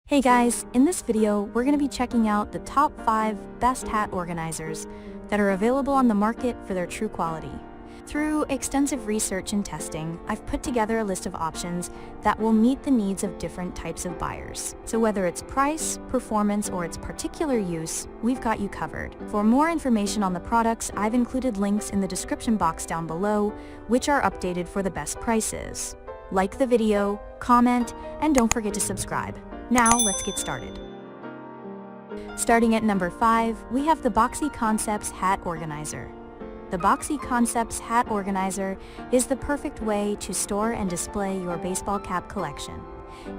Hey guys, in this video, we're going to be checking out the top 5 best hat organizers that are available on the market for their true quality. Through extensive research and testing, I've put together a list of options that will meet the needs of different types of buyers. So whether it's price, performance, or its particular use, we've got you covered. For more information on the products, I've included links in the description box down below, which are updated for the best prices. Like the video, comment, and don't forget to subscribe. Now, let's get started. Starting at number 5, we have the Boxy Concepts Hat Organizer. The Boxy Concepts Hat Organizer is the perfect way to store and display your baseball cap collection.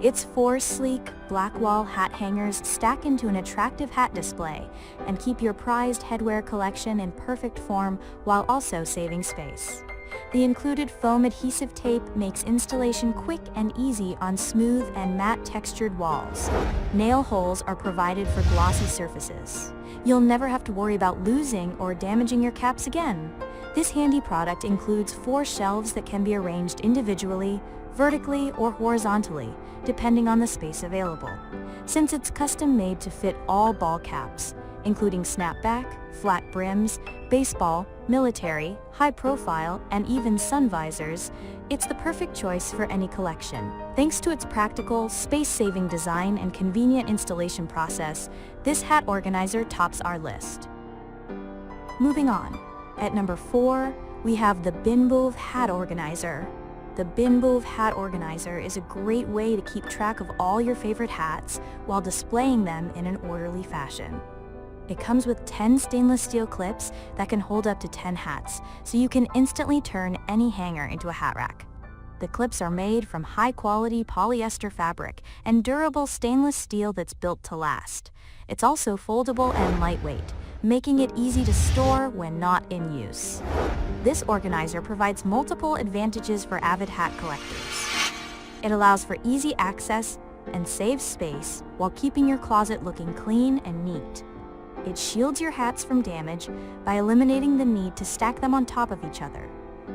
Its 4 sleek, black wall hat hangers stack into an attractive hat display and keep your prized headwear collection in perfect form while also saving space. The included foam adhesive tape makes installation quick and easy on smooth and matte textured walls. Nail holes are provided for glossy surfaces. You'll never have to worry about losing or damaging your caps again. This handy product includes 4 shelves that can be arranged individually, vertically, or horizontally, depending on the space available. Since it's custom made to fit all ball caps, including snapback, flat brims, baseball, military, high profile, and even sun visors, it's the perfect choice for any collection. Thanks to its practical, space-saving design and convenient installation process, this hat organizer tops our list. Moving on, at number 4, we have the Binboov Hat Organizer. The Binboov Hat Organizer is a great way to keep track of all your favorite hats while displaying them in an orderly fashion. It comes with 10 stainless steel clips that can hold up to 10 hats, so you can instantly turn any hanger into a hat rack. The clips are made from high-quality polyester fabric and durable stainless steel that's built to last. It's also foldable and lightweight, making it easy to store when not in use. This organizer provides multiple advantages for avid hat collectors. It allows for easy access and saves space while keeping your closet looking clean and neat. It shields your hats from damage by eliminating the need to stack them on top of each other.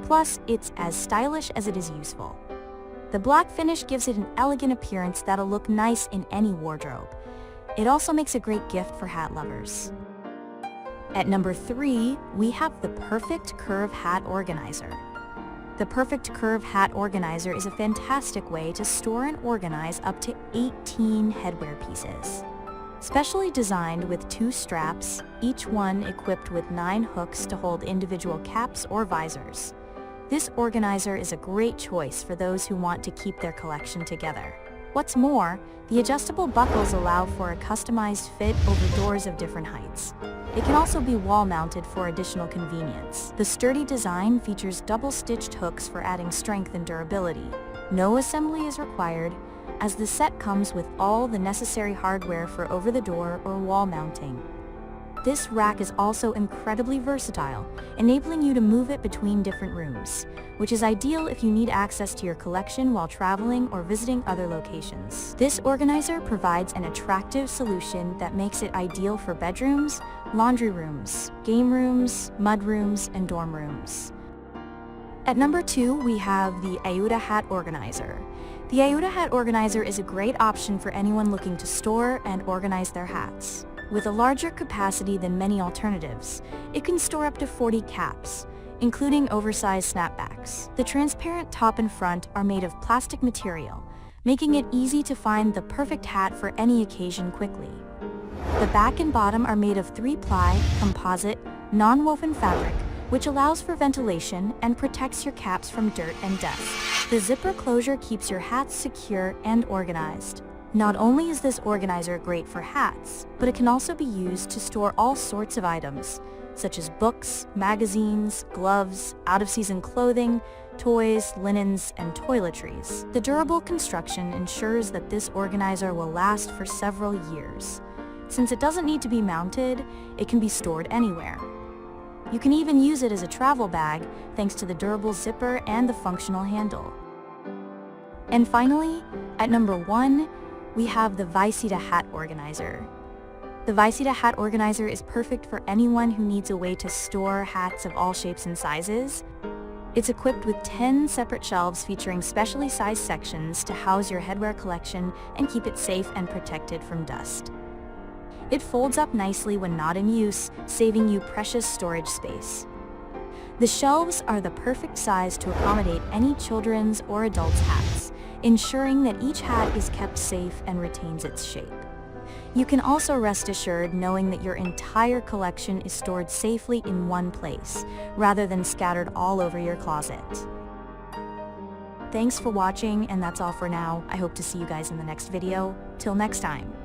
Plus, it's as stylish as it is useful. The black finish gives it an elegant appearance that'll look nice in any wardrobe. It also makes a great gift for hat lovers. At number 3, we have the Perfect Curve Hat Organizer. The Perfect Curve Hat Organizer is a fantastic way to store and organize up to 18 headwear pieces. Specially designed with 2 straps, each one equipped with 9 hooks to hold individual caps or visors. This organizer is a great choice for those who want to keep their collection together. What's more, the adjustable buckles allow for a customized fit over doors of different heights. It can also be wall-mounted for additional convenience. The sturdy design features double-stitched hooks for adding strength and durability. No assembly is required, as the set comes with all the necessary hardware for over-the-door or wall mounting. This rack is also incredibly versatile, enabling you to move it between different rooms, which is ideal if you need access to your collection while traveling or visiting other locations. This organizer provides an attractive solution that makes it ideal for bedrooms, laundry rooms, game rooms, mud rooms, and dorm rooms. At number 2, we have the Aooda Hat Organizer. The Iuda Hat Organizer is a great option for anyone looking to store and organize their hats. With a larger capacity than many alternatives, it can store up to 40 caps, including oversized snapbacks. The transparent top and front are made of plastic material, making it easy to find the perfect hat for any occasion quickly. The back and bottom are made of 3-ply, composite, non-woven fabric, which allows for ventilation and protects your caps from dirt and dust. The zipper closure keeps your hats secure and organized. Not only is this organizer great for hats, but it can also be used to store all sorts of items, such as books, magazines, gloves, out-of-season clothing, toys, linens, and toiletries. The durable construction ensures that this organizer will last for several years. Since it doesn't need to be mounted, it can be stored anywhere. You can even use it as a travel bag thanks to the durable zipper and the functional handle. And finally, at number 1, we have the Vaesida Hat Organizer. The Vaesida Hat Organizer is perfect for anyone who needs a way to store hats of all shapes and sizes. It's equipped with 10 separate shelves featuring specially sized sections to house your headwear collection and keep it safe and protected from dust. It folds up nicely when not in use, saving you precious storage space. The shelves are the perfect size to accommodate any children's or adults' hats, ensuring that each hat is kept safe and retains its shape. You can also rest assured knowing that your entire collection is stored safely in one place, rather than scattered all over your closet. Thanks for watching, and that's all for now. I hope to see you guys in the next video. Till next time.